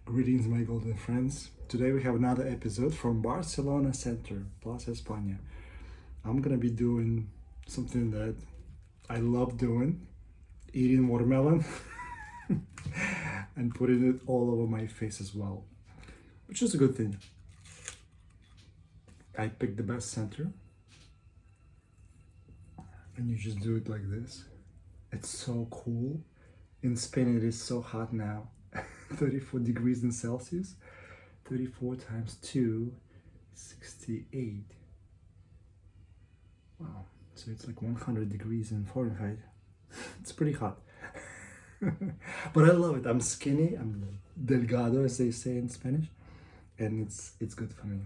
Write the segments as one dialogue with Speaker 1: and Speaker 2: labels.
Speaker 1: Greetings, my golden friends. Today we have another episode from Barcelona Center, Plaza España. I'm gonna be doing something that I love doing, eating watermelon and putting it all over my face as well, which is a good thing. I picked the best center and you just do it like this. It's so cool. In Spain it is so hot now. 34 degrees in Celsius. 34 times 2, 68. Wow. So it's like 100 degrees in Fahrenheit. It's pretty hot. But I love it. I'm skinny. I'm delgado, as they say in Spanish. And it's good for me.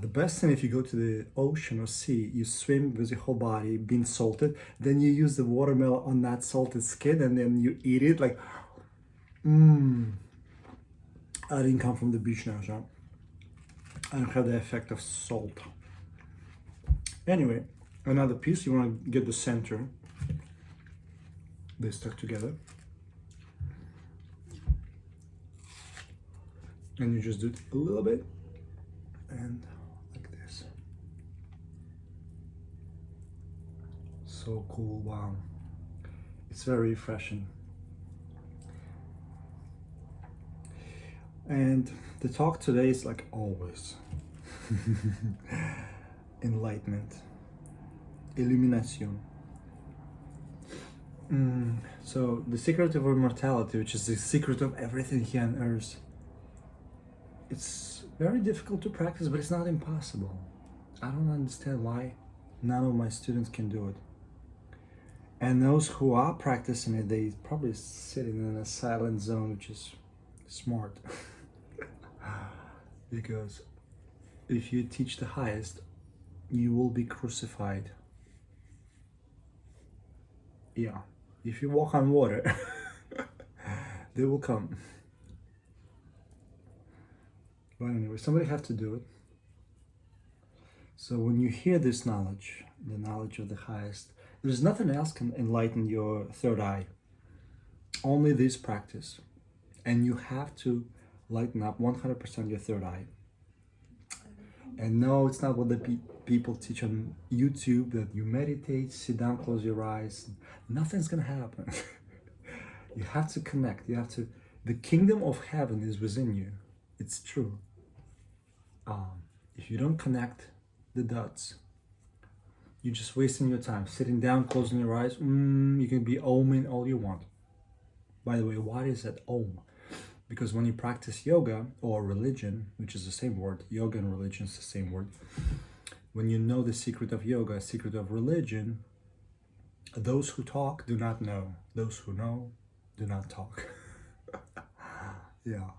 Speaker 1: The best thing, if you go to the ocean or sea, you swim with your whole body being salted, then you use the watermelon on that salted skin and then you eat it like, I didn't come from the beach now, so I don't have the effect of salt. Anyway, another piece, you want to get the center. They stuck together. And you just do it a little bit. And like this. So cool, wow. It's very refreshing. And the talk today is like always. Enlightenment. Illumination. So the secret of immortality, which is the secret of everything here on earth, it's very difficult to practice, but it's not impossible. I don't understand why none of my students can do it. And those who are practicing it, they probably sitting in a silent zone, which is smart. Because if you teach the highest, you will be crucified. Yeah, if you walk on water, they will come. But anyway, somebody has to do it. So when you hear this knowledge, the knowledge of the highest, there's nothing else can enlighten your third eye. Only this practice. And you have to lighten up 100% your third eye. And no, it's not what the people teach on YouTube, that you meditate, sit down, close your eyes. Nothing's gonna happen. You have to connect. You have to. The kingdom of heaven is within you. It's true. If you don't connect the dots, you're just wasting your time. Sitting down, closing your eyes, you can be oming all you want. By the way, why is that om? Because when you practice yoga or religion, which is the same word, yoga and religion is the same word. When you know the secret of yoga, secret of religion, those who talk do not know. Those who know do not talk. Yeah.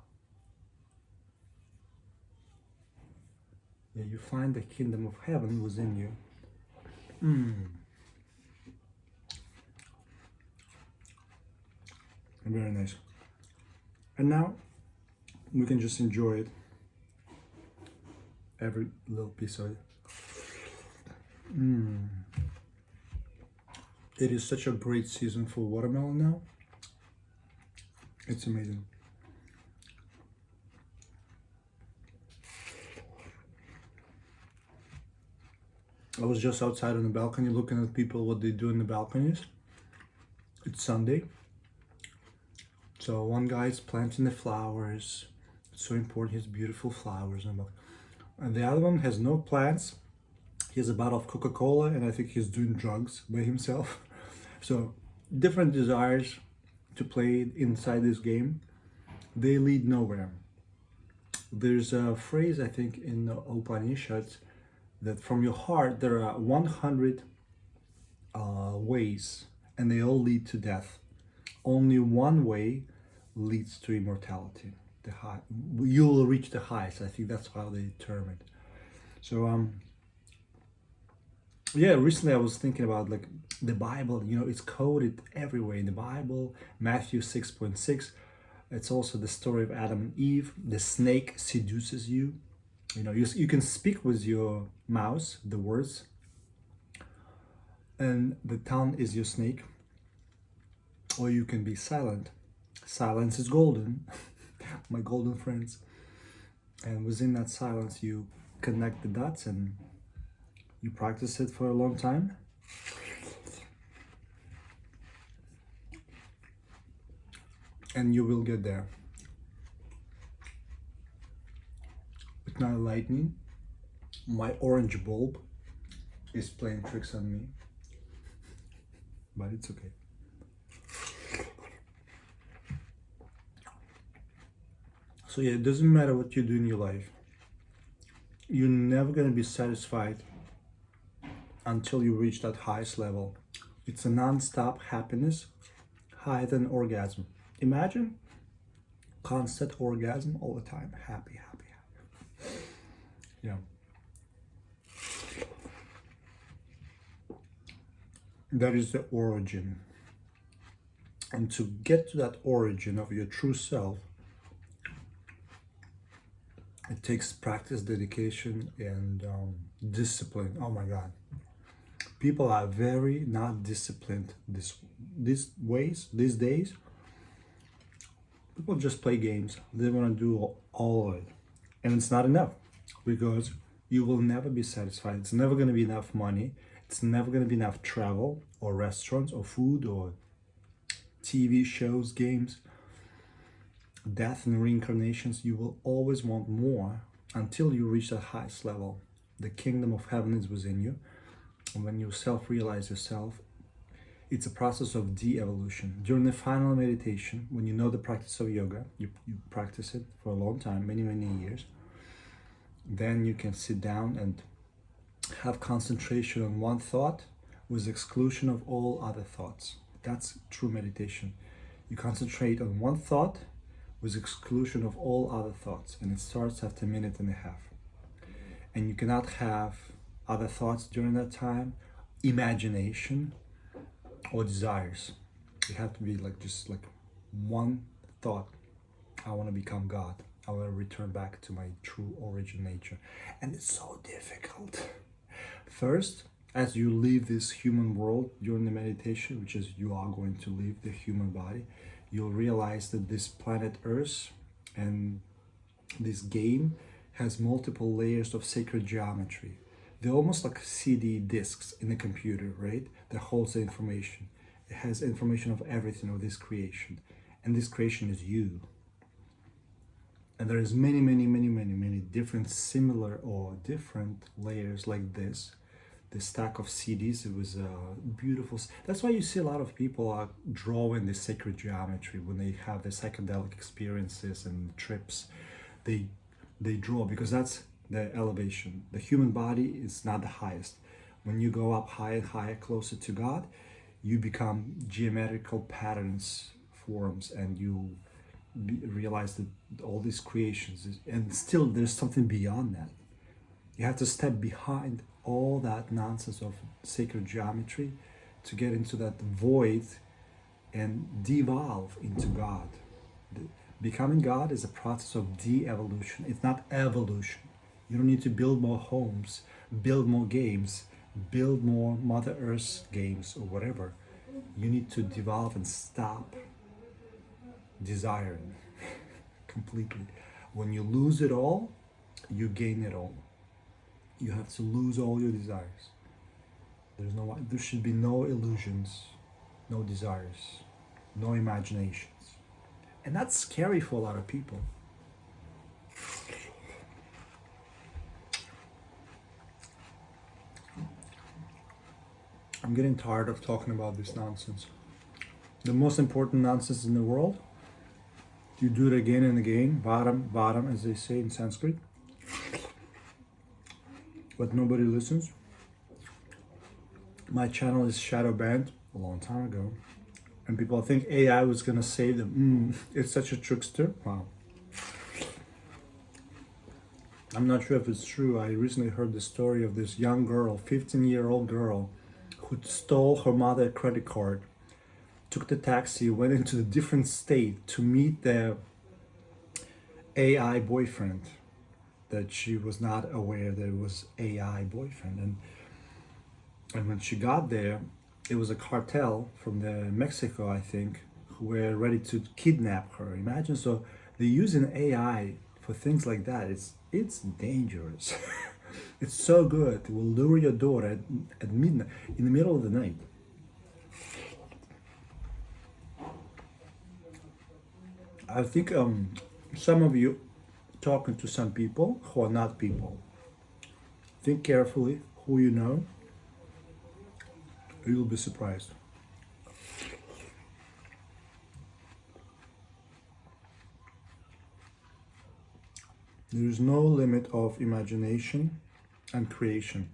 Speaker 1: Yeah, you find the kingdom of heaven within you. Very nice. And now we can just enjoy it. Every little piece of it. It is such a great season for watermelon now. It's amazing. I was just outside on the balcony looking at people, what they do in the balconies. It's Sunday. So one guy is planting the flowers. It's so important, he has beautiful flowers. And the other one has no plants. He has a bottle of Coca-Cola and I think he's doing drugs by himself. So different desires to play inside this game. They lead nowhere. There's a phrase, I think, in the Upanishads, that from your heart there are 100 ways and they all lead to death. Only one way leads to immortality. The high, you will reach the highest. I think that's how they term it. So yeah, recently I was thinking about like the Bible, you know, it's coded everywhere in the Bible. Matthew 6.6, it's also the story of Adam and Eve. The snake seduces you. You know, you can speak with your mouth, the words, and the tongue is your snake. Or you can be silent Silence is golden, my golden friends. And within that silence, you connect the dots and you practice it for a long time. And you will get there. It's not lightning. My orange bulb is playing tricks on me, but it's okay. So yeah, it doesn't matter what you do in your life. You're never gonna be satisfied until you reach that highest level. It's a non-stop happiness, higher than orgasm. Imagine constant orgasm all the time. Happy, happy, happy. Yeah. That is the origin. And to get to that origin of your true self, it takes practice, dedication, and discipline. Oh my God. People are very not disciplined these days. People just play games. They want to do all of it. And it's not enough because you will never be satisfied. It's never going to be enough money. It's never going to be enough travel or restaurants or food or TV shows, games. Death and reincarnations, you will always want more until you reach the highest level. The kingdom of heaven is within you. And when you self-realize yourself, it's a process of de-evolution. During the final meditation, when you know the practice of yoga, you practice it for a long time, many, many years, then you can sit down and have concentration on one thought with exclusion of all other thoughts. That's true meditation. You concentrate on one thought with exclusion of all other thoughts, and it starts after a minute and a half. And you cannot have other thoughts during that time, imagination, or desires. You have to be just like one thought. I want to become God. I want to return back to my true origin nature. And it's so difficult. First, as you leave this human world during the meditation, which is you are going to leave the human body, you'll realize that this planet Earth and this game has multiple layers of sacred geometry. They're almost like CD discs in a computer, right? That holds the information. It has information of everything of this creation. And this creation is you. And there is many, many, many, many, many different similar or different layers like this. This stack of CDs, it was beautiful. That's why you see a lot of people are drawing this sacred geometry when they have the psychedelic experiences and trips. They draw because that's the elevation. The human body is not the highest. When you go up higher and higher, closer to God, you become geometrical patterns, forms, and you realize that all these creations and still there's something beyond that. You have to step behind all that nonsense of sacred geometry to get into that void and devolve into God. Becoming God is a process of de-evolution. It's not evolution. You don't need to build more homes, build more games, build more Mother Earth games or whatever. You need to devolve and stop desiring completely. When you lose it all, you gain it all. You have to lose all your desires. There should be no illusions, no desires, no imaginations. And that's scary for a lot of people. I'm getting tired of talking about this nonsense. The most important nonsense in the world, you do it again and again, bottom, as they say in Sanskrit. But nobody listens. My channel is shadow banned a long time ago. And people think AI was gonna save them. It's such a trickster. Wow. I'm not sure if it's true. I recently heard the story of this young girl, 15-year-old girl, who stole her mother's credit card, took the taxi, went into a different state to meet their AI boyfriend that she was not aware that it was AI boyfriend. And when she got there, it was a cartel from Mexico, I think, who were ready to kidnap her. Imagine, so they're using AI for things like that. It's dangerous. It's so good. It will lure your daughter at midnight, in the middle of the night. I think some of you talking to some people who are not people. Think carefully who you know. You'll be surprised. There is no limit of imagination and creation.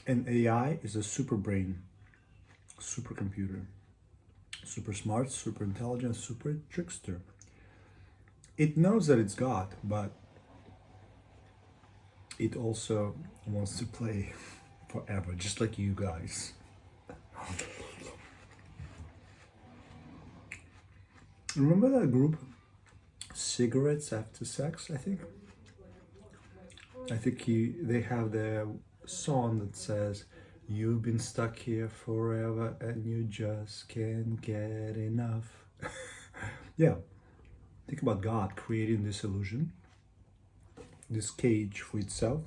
Speaker 1: And AI is a super brain, supercomputer, super smart, super intelligent, super trickster. It knows that it's God, but it also wants to play forever, just like you guys. Remember that group, Cigarettes After Sex, I think? They have the song that says, "You've been stuck here forever and you just can't get enough." Yeah, think about God creating this illusion, this cage for itself,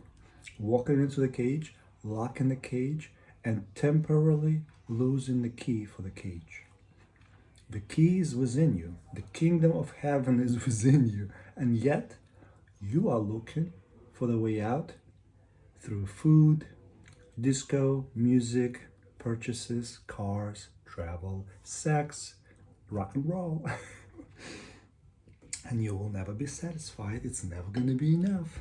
Speaker 1: walking into the cage, locking the cage, and temporarily losing the key for the cage. The key is within you. The kingdom of heaven is within you. And yet, you are looking for the way out through food, disco, music, purchases, cars, travel, sex, rock and roll. And you will never be satisfied. It's never going to be enough.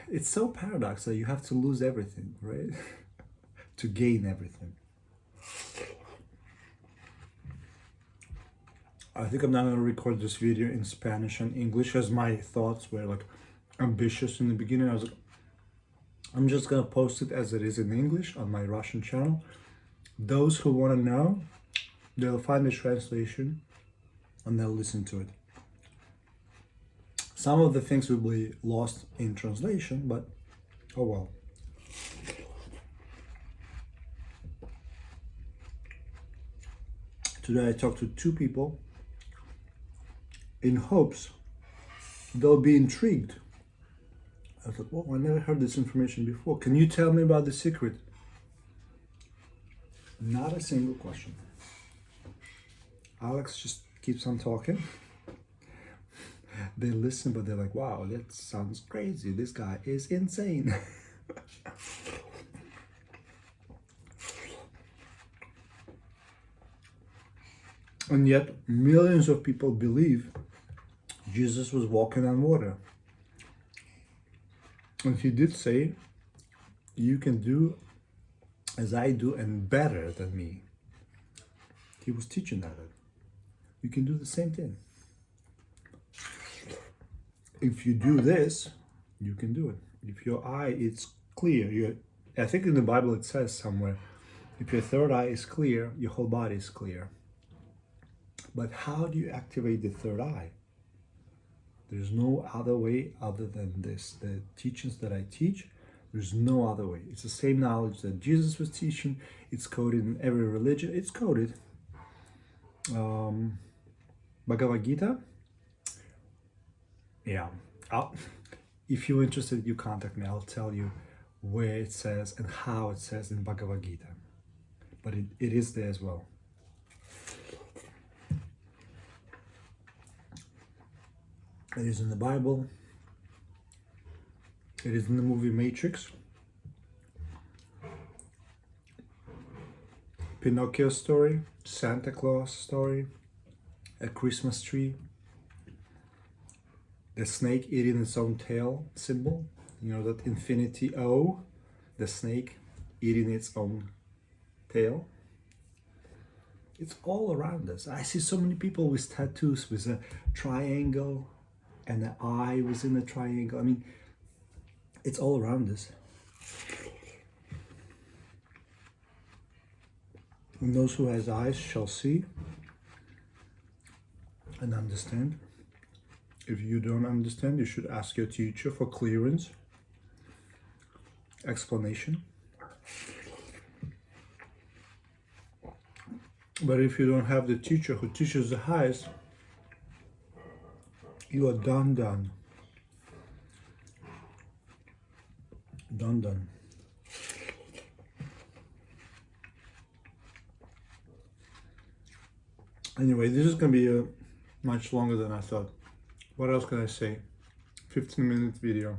Speaker 1: It's so paradoxical. You have to lose everything, right? To gain everything. I think I'm not going to record this video in Spanish and English, as my thoughts were like ambitious in the beginning. I was like, I'm just going to post it as it is in English on my Russian channel. Those who want to know, they'll find the translation and they'll listen to it. Some of the things will be lost in translation, but oh well. Today I talked to two people in hopes they'll be intrigued. I thought, well, I never heard this information before. Can you tell me about the secret? Not a single question. Alex just keeps on talking. They listen, but they're like, wow, that sounds crazy. This guy is insane. And yet, millions of people believe Jesus was walking on water. And he did say, you can do as I do and better than me. He was teaching that. You can do the same thing. If you do this, you can do it. If your eye is clear, I think in the Bible it says somewhere, if your third eye is clear, your whole body is clear. But how do you activate the third eye? There's no other way other than this. The teachings that I teach, there's no other way. It's the same knowledge that Jesus was teaching. It's coded in every religion. It's coded. Bhagavad Gita. Yeah. If you're interested, you contact me. I'll tell you where it says and how it says in Bhagavad Gita. But it is there as well. It is in the Bible. It is in the movie Matrix. Pinocchio story, Santa Claus story, a Christmas tree, the snake eating its own tail symbol. You know that infinity O, the snake eating its own tail. It's all around us. I see so many people with tattoos with a triangle and the eye within the triangle. I mean, it's all around us. And those who has eyes shall see and understand. If you don't understand, you should ask your teacher for clearance, explanation. But if you don't have the teacher who teaches the highest, you are done. Done. Anyway, this is gonna be much longer than I thought. What else can I say? 15-minute video.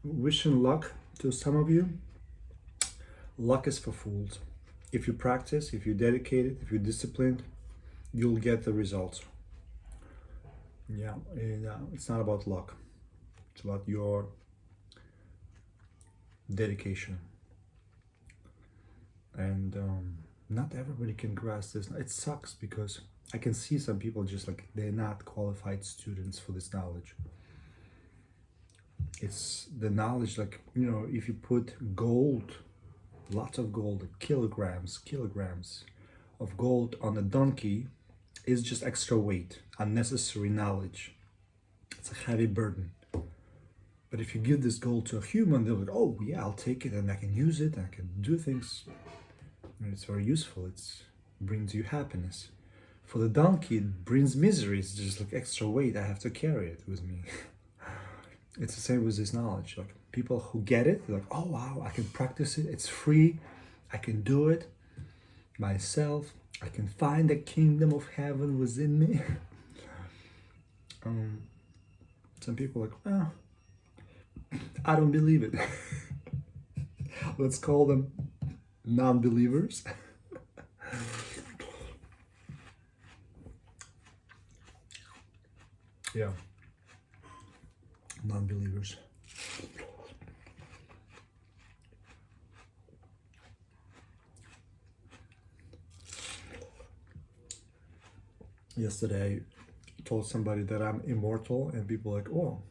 Speaker 1: Wishing luck to some of you. Luck is for fools. If you practice, if you're dedicated, if you're disciplined, you'll get the results. Yeah, and it's not about luck. It's about your dedication. And not everybody can grasp this. It sucks because I can see some people just like they're not qualified students for this knowledge. It's the knowledge, like, you know, if you put gold, lots of gold, kilograms of gold on a donkey, is just extra weight, unnecessary knowledge. It's a heavy burden. But if you give this gold to a human, they'll be like, oh yeah, I'll take it and I can use it and I can do things. And it's very useful. It brings you happiness. For the donkey, it brings misery. It's just like extra weight. I have to carry it with me. It's the same with this knowledge. Like people who get it, they're like, oh wow, I can practice it. It's free. I can do it myself. I can find the kingdom of heaven within me. Some people are like, oh, I don't believe it. Let's call them non-believers. Yeah, non-believers. Yesterday, I told somebody that I'm immortal, and people were like, oh,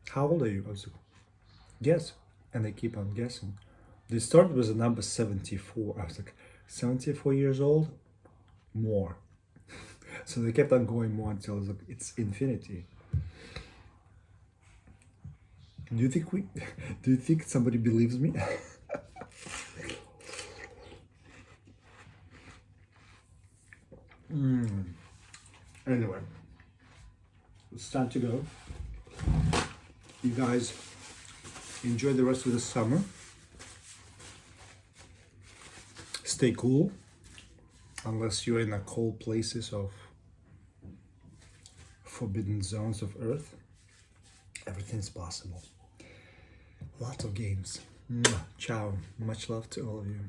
Speaker 1: how old are you? I was like, guess. And they keep on guessing. They started with the number 74. I was like, 74 years old? More. So they kept on going more until I was like, it's infinity. Do you think somebody believes me? Anyway, it's time to go. You guys enjoy the rest of the summer. Stay cool, unless you're in the cold places of forbidden zones of Earth. Everything's possible. Lots of games. Ciao. Much love to all of you.